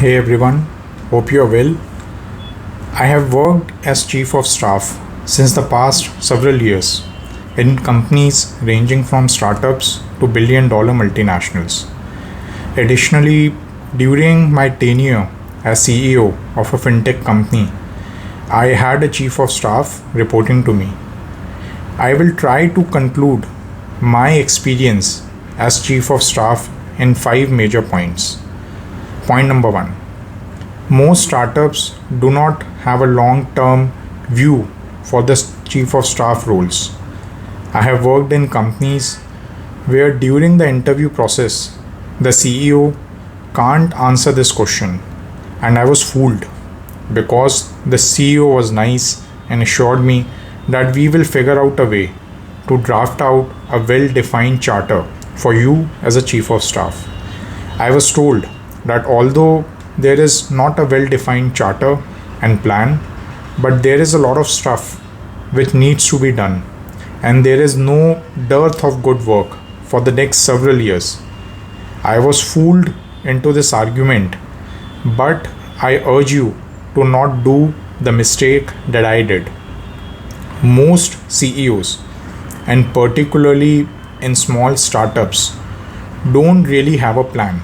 Hey everyone, hope you are well. I have worked as chief of staff since the past several years in companies ranging from startups to billion-dollar multinationals. Additionally, during my tenure as CEO of a fintech company, I had a chief of staff reporting to me. I will try to conclude my experience as chief of staff in 5 major points. Point number 1. Most startups do not have a long term view for the chief of staff roles. I have worked in companies where during the interview process, the CEO can't answer this question, and I was fooled because the CEO was nice and assured me that we will figure out a way to draft out a well defined charter for you as a chief of staff. I was told that although there is not a well defined charter and plan, but there is a lot of stuff which needs to be done, and there is no dearth of good work for the next several years. I was fooled into this argument, but I urge you to not do the mistake that I did. Most CEOs, and particularly in small startups, don't really have a plan.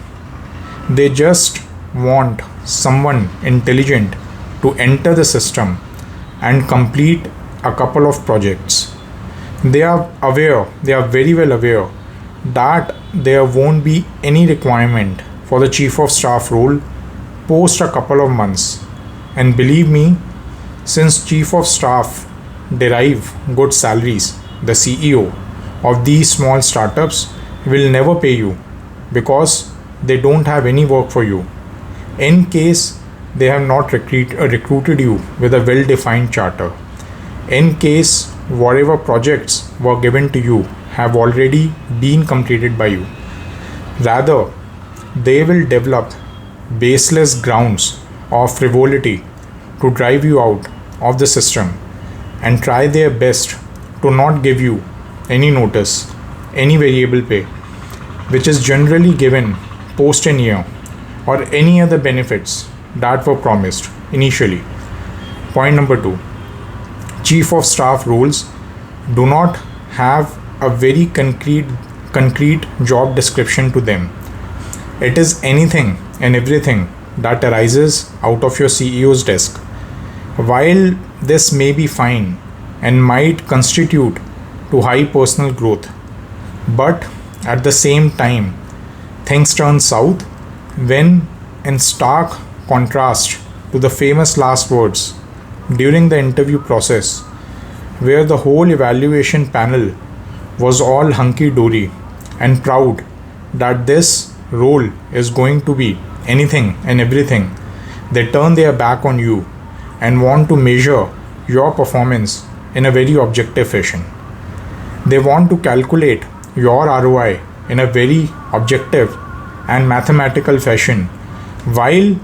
They just want someone intelligent to enter the system and complete a couple of projects. They are very well aware that there won't be any requirement for the chief of staff role post a couple of months. And believe me, since chief of staff derive good salaries, the CEO of these small startups will never pay you because they don't have any work for you. In case they have not recruited you with a well defined charter, in case whatever projects were given to you have already been completed by you, rather, they will develop baseless grounds of frivolity to drive you out of the system and try their best to not give you any notice, any variable pay, which is generally given post a year, or any other benefits that were promised initially. Point number 2. Chief of staff roles do not have a very concrete job description to them. It is anything and everything that arises out of your CEO's desk. While this may be fine and might constitute to high personal growth, but at the same time, things turn south when, in stark contrast to the famous last words during the interview process, where the whole evaluation panel was all hunky dory and proud that this role is going to be anything and everything, they turn their back on you and want to measure your performance in a very objective fashion. They want to calculate your ROI in a very objective and mathematical fashion. While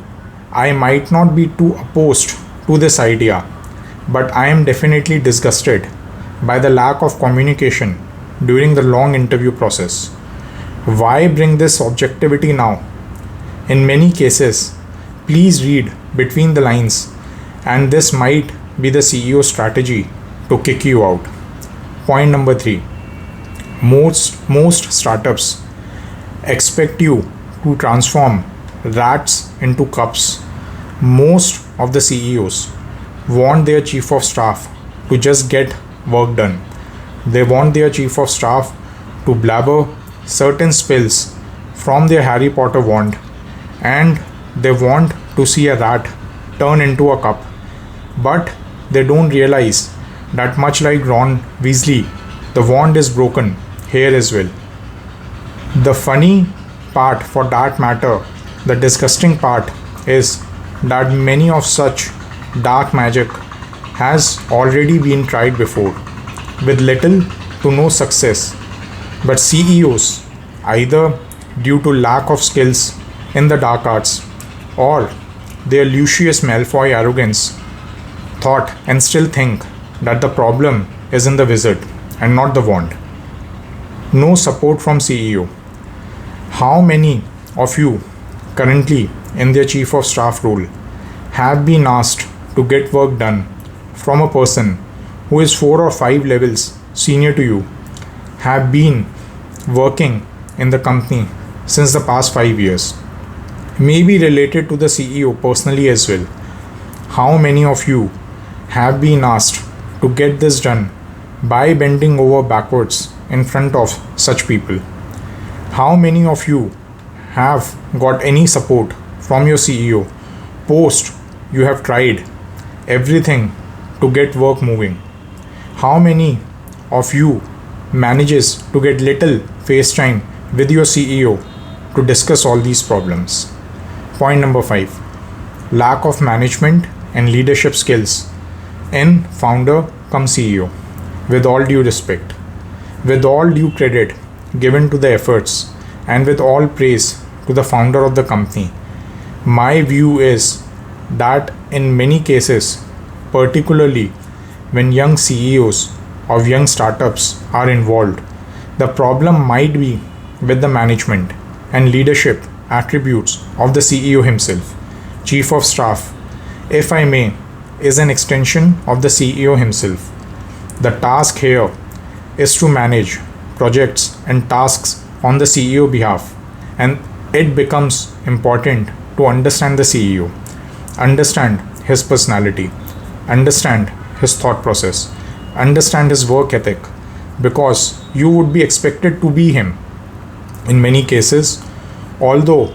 I might not be too opposed to this idea, but I am definitely disgusted by the lack of communication during the long interview process. Why bring this objectivity now? In many cases, please read between the lines, and this might be the CEO's strategy to kick you out. Point number 3. Most startups expect you to transform rats into cups. Most of the CEOs want their chief of staff to just get work done. They want their chief of staff to blabber certain spells from their Harry Potter wand, and they want to see a rat turn into a cup. But they don't realize that, much like Ron Weasley, the wand is broken here as well. The funny part, for that matter, the disgusting part, is that many of such dark magic has already been tried before with little to no success. But CEOs, either due to lack of skills in the dark arts or their Lucius Malfoy arrogance, thought and still think that the problem is in the wizard and not the wand. No support from CEO. How many of you currently in their chief of staff role have been asked to get work done from a person who is 4 or 5 levels senior to you, have been working in the company since the past 5 years, may be related to the CEO personally as well. How many of you have been asked to get this done by bending over backwards in front of such people? How many of you have got any support from your CEO post you have tried everything to get work moving? How many of you manages to get little face time with your CEO to discuss all these problems? Point number 5, lack of management and leadership skills in founder come CEO. With all due respect, with all due credit given to the efforts, and with all praise to the founder of the company, my view is that in many cases, particularly when young CEOs of young startups are involved, the problem might be with the management and leadership attributes of the CEO himself. Chief of staff, if I may, is an extension of the CEO himself. The task here is to manage projects and tasks on the CEO behalf, and it becomes important to understand the CEO, understand his personality, understand his thought process, understand his work ethic, because you would be expected to be him. In many cases, although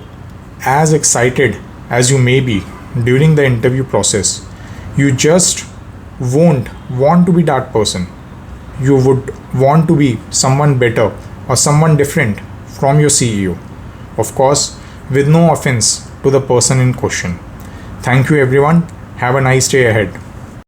as excited as you may be during the interview process, you just won't want to be that person. You would want to be someone better or someone different from your CEO. Of course, with no offense to the person in question. Thank you everyone. Have a nice day ahead.